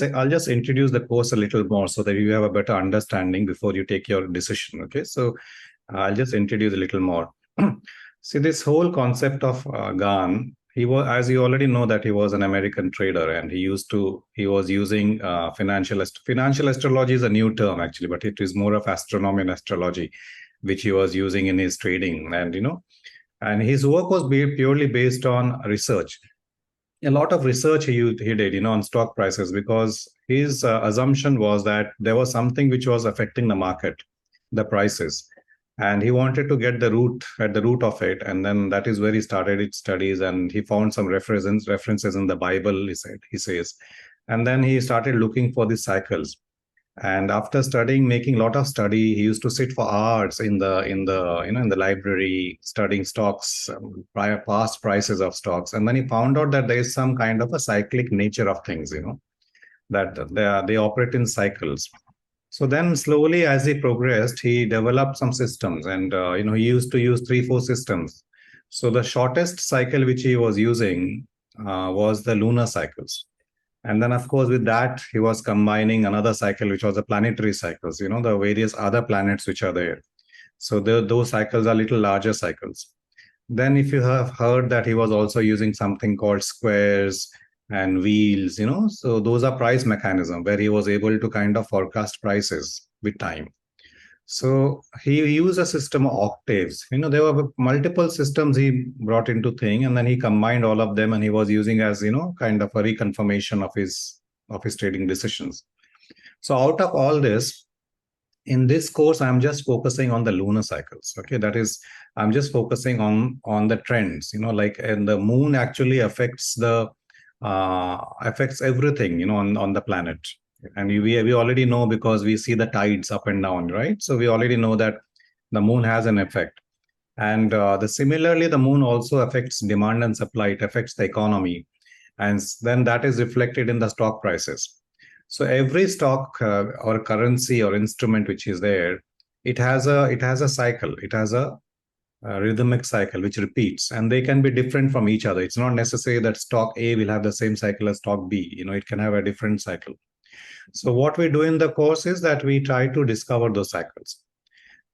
I'll just introduce the course a little more so that you have a better understanding before you take your decision. Okay, so I'll just introduce a little more. See, this whole concept of Gan, he was, as you already know, that he was an American trader, and he was using financial astrology is a new term actually, but it is more of astronomy and astrology, which he was using in his trading, and his work was purely based on research. A lot of research he did, on stock prices, because his assumption was that there was something which was affecting the market, the prices, and he wanted to get the root of it, and then that is where he started his studies, and he found some references in the Bible. He says, and then he started looking for the cycles. And after studying, making a lot of study, he used to sit for hours in the library studying stocks, prior past prices of stocks. And then he found out that there is some kind of a cyclic nature of things, that they operate in cycles. So then slowly, as he progressed, he developed some systems, and he used to use 3 4 systems. So the shortest cycle which he was using was the lunar cycles. And then, of course, with that, he was combining another cycle, which was the planetary cycles, the various other planets which are there. So those cycles are little larger cycles. Then, if you have heard that he was also using something called squares and wheels, so those are price mechanism where he was able to kind of forecast prices with time. So he used a system of octaves. There were multiple systems he brought into thing, and then he combined all of them, and he was using as kind of a reconfirmation of his trading decisions. So out of all this, in this course, I'm just focusing on the lunar cycles. Okay, that is, I'm just focusing on the trends. And the moon actually affects affects everything on the planet. And we already know, because we see the tides up and down, right? So we already know that the moon has an effect. And similarly, the moon also affects demand and supply. It affects the economy. And then that is reflected in the stock prices. So every stock or currency or instrument which is there, it has a cycle. It has a rhythmic cycle which repeats, and they can be different from each other. It's not necessary that stock A will have the same cycle as stock B. It can have a different cycle. So what we do in the course is that we try to discover those cycles.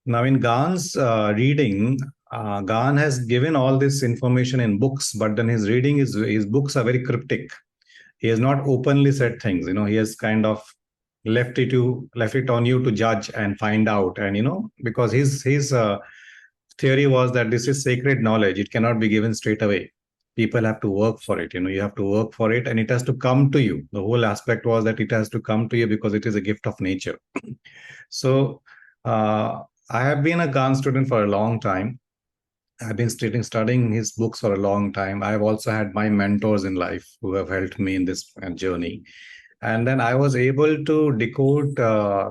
Now, in Gan's reading, Gan has given all this information in books, but then his books are very cryptic. He has not openly said things. He has kind of left it on you to judge and find out. And because his theory was that this is sacred knowledge; it cannot be given straight away. People have to work for it. You have to work for it, and it has to come to you. The whole aspect was that it has to come to you because it is a gift of nature. So I have been a Gan student for a long time. I've been studying his books for a long time. I've also had my mentors in life who have helped me in this journey. And then I was able to decode,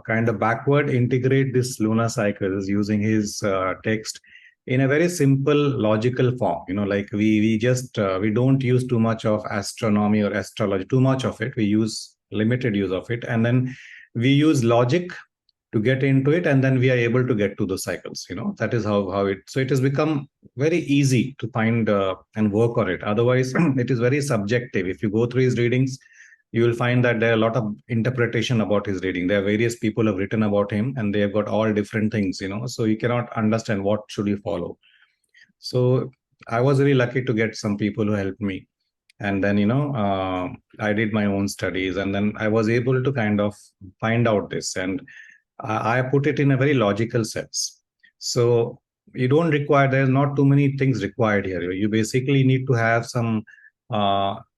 kind of backward integrate this lunar cycles using his text in a very simple logical form. Like we don't use too much of astronomy or astrology, too much of it. We use limited use of it, and then we use logic to get into it, and then we are able to get to those cycles. That is how it. So it has become very easy to find and work on it. Otherwise, it is very subjective. If you go through his readings, you will find that there are a lot of interpretation about his reading. There are various people who have written about him, and they have got all different things, so you cannot understand what should you follow. So I was really lucky to get some people who helped me. And then, I did my own studies, and then I was able to kind of find out this, and I put it in a very logical sense. So there's not too many things required here. You basically need to have some,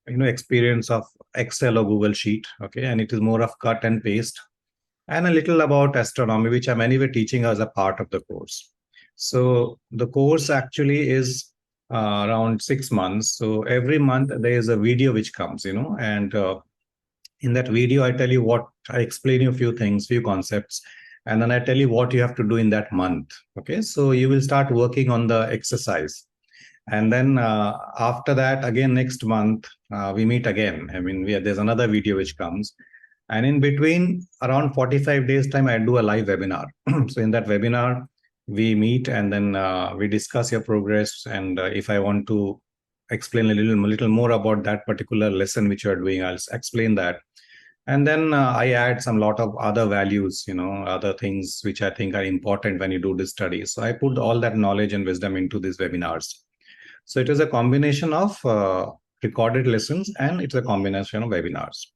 experience of Excel or Google Sheet. Okay. And it is more of cut and paste, and a little about astronomy, which I'm anyway teaching as a part of the course. So the course actually is around 6 months. So every month there is a video which comes, and in that video, I explain you a few things, few concepts, and then I tell you what you have to do in that month. Okay. So you will start working on the exercise. And then after that, again, next month, we meet again. I mean, there's another video which comes. And in between, around 45 days time, I do a live webinar. So in that webinar, we meet, and then we discuss your progress. And if I want to explain a little more about that particular lesson which you are doing, I'll explain that. And then I add some lot of other values, other things which I think are important when you do this study. So I put all that knowledge and wisdom into these webinars. So it is a combination of recorded lessons and it's a combination of webinars.